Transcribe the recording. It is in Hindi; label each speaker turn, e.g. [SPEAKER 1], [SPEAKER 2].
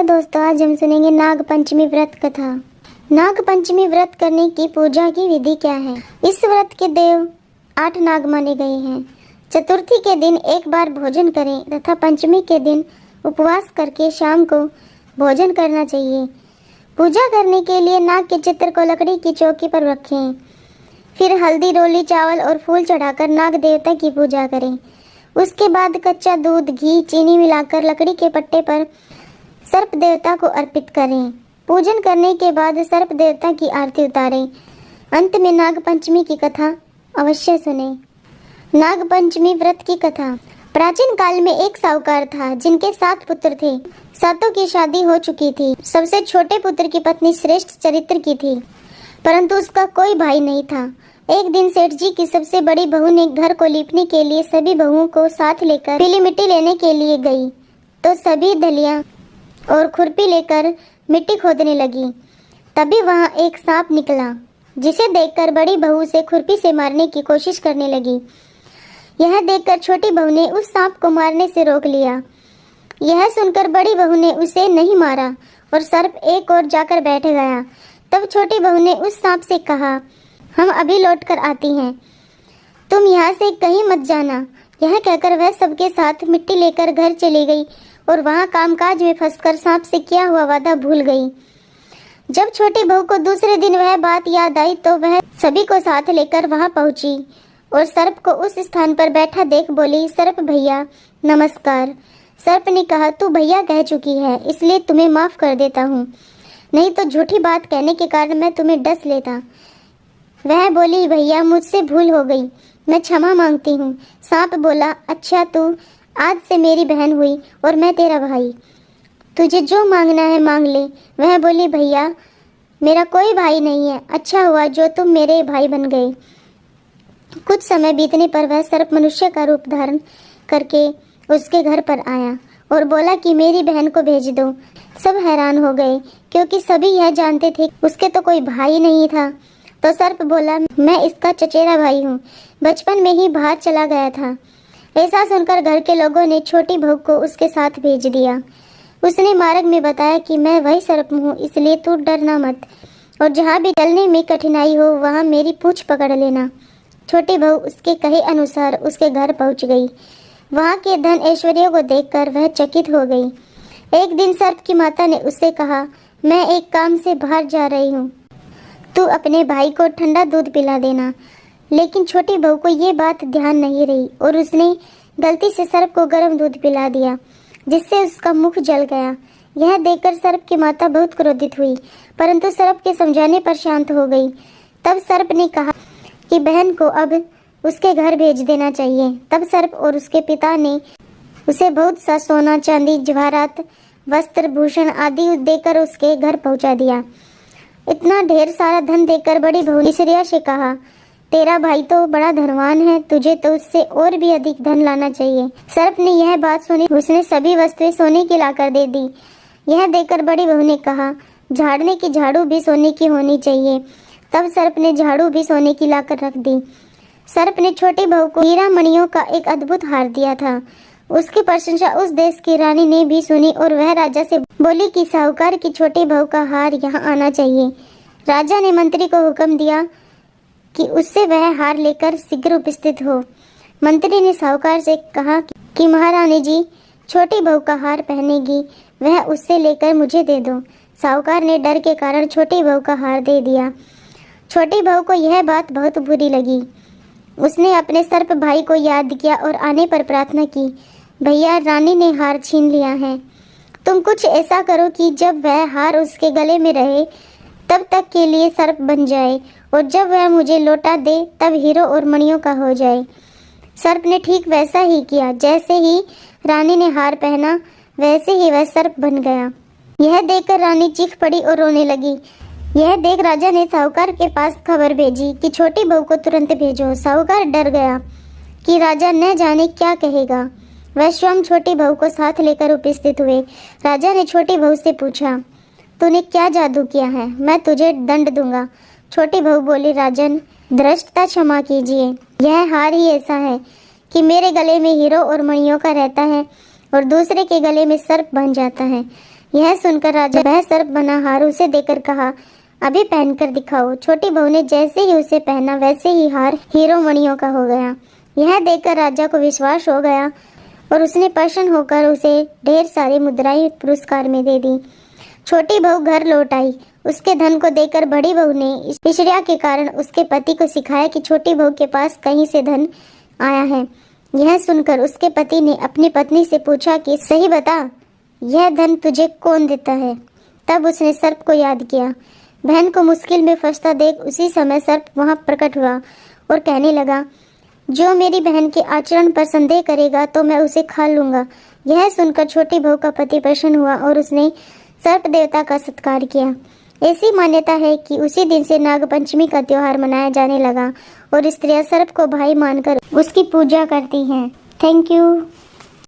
[SPEAKER 1] हेलो दोस्तों, आज हम सुनेंगे नाग पंचमी व्रत कथा। नाग पंचमी व्रत करने की पूजा की विधि क्या है। इस व्रत के देव 8 नाग माने गए हैं। चतुर्थी के दिन एक बार भोजन करें तथा पंचमी के दिन उपवास करके शाम को भोजन करना चाहिए। पूजा करने के लिए नाग के चित्र को लकड़ी की चौकी पर रखें। फिर हल्दी, रोली, चावल और फूल चढ़ाकर नाग देवता की पूजा करें। उसके बाद कच्चा दूध, घी, चीनी मिलाकर लकड़ी के पट्टे पर सर्प देवता को अर्पित करें। पूजन करने के बाद सर्प देवता की आरती उतारें। अंत में नाग पंचमी की कथा अवश्य सुने। नाग पंचमी व्रत की कथा। प्राचीन काल में एक साहूकार था जिनके 7 पुत्र थे। सातों की शादी हो चुकी थी। सबसे छोटे पुत्र की पत्नी श्रेष्ठ चरित्र की थी, परंतु उसका कोई भाई नहीं था। एक दिन सेठ जी की सबसे बड़ी बहू ने घर को लीपने के लिए सभी बहुओं को साथ लेकर पीली मिट्टी लेने के लिए गई, तो सभी दलिया और खुरपी लेकर मिट्टी खोदने लगी। तभी वहां एक सांप निकला, जिसे देखकर बड़ी बहू उसे खुरपी से मारने की कोशिश करने लगी। यह देखकर छोटी बहू ने उस सांप को मारने से रोक लिया। यह सुनकर बड़ी बहू ने उसे नहीं मारा और सर्प एक ओर जाकर बैठ गया। तब छोटी बहू ने उस सांप से कहा, हम अभी लौट कर आती हैं, तुम यहाँ से कहीं मत जाना। यह कहकर वह सबके साथ मिट्टी लेकर घर चली गई और वहाँ कामकाज में फंसकर सांप से किया हुआ वादा भूल गई। जब छोटी बहू को दूसरे दिन वह बात याद आई तो वह सभी को साथ लेकर वहाँ पहुंची और सर्प को उस स्थान पर बैठा देख बोली, सर्प भैया नमस्कार। सर्प ने कहा, तू भैया कह चुकी है, इसलिए तुम्हें माफ कर देता हूँ, नहीं तो झूठी बात कहने के कारण मैं तुम्हें डस लेता। वह बोली, भैया मुझसे भूल हो गई, मैं क्षमा मांगती हूँ। सांप बोला, अच्छा तू आज से मेरी बहन हुई और मैं तेरा भाई, तुझे जो मांगना है मांग ले। वह बोली, भैया मेरा कोई भाई नहीं है, अच्छा हुआ जो तुम मेरे भाई बन गए। कुछ समय बीतने पर वह सर्प मनुष्य का रूप धारण करके उसके घर पर आया और बोला कि मेरी बहन को भेज दो। सब हैरान हो गए क्योंकि सभी यह जानते थे उसके तो कोई भाई नहीं था। तो सर्प बोला, मैं इसका चचेरा भाई हूँ, बचपन में ही बाहर चला गया था। ऐसा सुनकर घर के लोगों ने छोटी बहू को उसके साथ भेज दिया। उसने मार्ग में बताया कि मैं वही सर्प हूँ, इसलिए तू डरना मत और जहाँ भी चलने में कठिनाई हो वहाँ मेरी पूंछ पकड़ लेना। छोटी बहू उसके कहे अनुसार उसके घर पहुँच गई। वहाँ के धन ऐश्वर्य को देखकर वह चकित हो गई। एक दिन सर्प की माता ने उससे कहा, मैं एक काम से बाहर जा रही हूँ, तू अपने भाई को ठंडा दूध पिला देना। लेकिन छोटी बहू को ये बात ध्यान नहीं रही और उसने गलती से सर्प को गर्म दूध पिला दिया, जिससे उसका मुख जल गया। यह देखकर सर्प की माता बहुत क्रोधित हुई, परंतु सर्प के समझाने पर शांत हो गई। तब सर्प ने कहा कि बहन को अब उसके घर भेज देना चाहिए। तब सर्प और उसके पिता ने उसे बहुत सा सोना, चांदी, जवाहरात, वस्त्र, भूषण आदि देकर उसके घर पहुंचा दिया। इतना ढेर सारा धन देकर बड़ी बहू ने श्रेया से कहा, तेरा भाई तो बड़ा धनवान है, तुझे तो उससे और भी अधिक धन लाना चाहिए। सर्प ने यह बात सुनी, उसने सभी वस्तुएं सोने की लाकर दे दी। यह देखकर बड़ी बहू ने कहा, झाड़ने की झाड़ू भी सोने की होनी चाहिए। तब सर्प ने झाड़ू भी सोने की लाकर रख दी। सर्प ने छोटी बहू को हीरा मणियों का एक अद्भुत हार दिया था। उसकी प्रशंसा उस देश की रानी ने भी सुनी और वह राजा से बोली कि साहूकार की छोटी बहू का हार यहाँ आना चाहिए। राजा ने मंत्री को हुक्म दिया कि उससे वह हार लेकर शीघ्र उपस्थित हो। मंत्री ने साहूकार से कहा कि महारानी जी छोटी बहू का हार पहनेगी, वह उससे लेकर मुझे दे दो। साहूकार ने डर के कारण छोटी बहू का हार दे दिया। छोटी बहू को यह बात बहुत बुरी लगी। उसने अपने सर्प भाई को याद किया और आने पर प्रार्थना की, भैया रानी ने हार छीन लिया है, तुम कुछ ऐसा करो कि जब वह हार उसके गले में रहे तब तक के लिए सर्प बन जाए और जब वह मुझे लौटा दे तब हीरो और मणियों का हो जाए। सर्प ने ठीक वैसा ही किया। जैसे ही रानी ने हार पहना वैसे ही वह सर्प बन गया। यह देखकर रानी चीख पड़ी और रोने लगी। यह देख राजा ने साहूकार के पास खबर भेजी कि छोटी बहू को तुरंत भेजो। साहूकार डर गया कि राजा न जाने क्या कहेगा। वह स्वयं छोटी बहू को साथ लेकर उपस्थित हुए। राजा ने छोटी बहू से पूछा, तूने क्या जादू किया है, मैं तुझे दंड दूंगा। छोटी बहू बोली, राजन धृष्टता क्षमा कीजिए, यह हार ही ऐसा है कि मेरे गले में हीरो और मणियों का रहता है और दूसरे के गले में सर्प बन जाता है। यह सुनकर राजा वह सर्प बना हार उसे देकर कहा, अभी पहनकर दिखाओ। छोटी बहू ने जैसे ही उसे पहना वैसे ही हार हीरो मणियों का हो गया। यह देखकर राजा को विश्वास हो गया और उसने प्रसन्न होकर उसे ढेर सारी मुद्राएं पुरस्कार में दे दी। छोटी बहू घर लौट आई। उसके धन को देखकर बड़ी बहू ने ईर्ष्या के कारण उसके पति को सिखाया कि छोटी बहू के पास कहीं से धन आया है। यह सुनकर उसके पति ने अपनी पत्नी से पूछा कि सही बता, यह धन तुझे कौन देता है? तब उसने सर्प को याद किया। बहन को मुश्किल में फंसता देख उसी समय सर्प वहां प्रकट हुआ और कहने लगा, जो मेरी बहन के आचरण पर संदेह करेगा तो मैं उसे खा लूंगा। यह सुनकर छोटी बहू का पति प्रसन्न हुआ और उसने सर्प देवता का सत्कार किया। ऐसी मान्यता है कि उसी दिन से नाग पंचमी का त्योहार मनाया जाने लगा और स्त्रियां सर्प को भाई मानकर उसकी पूजा करती हैं। Thank you.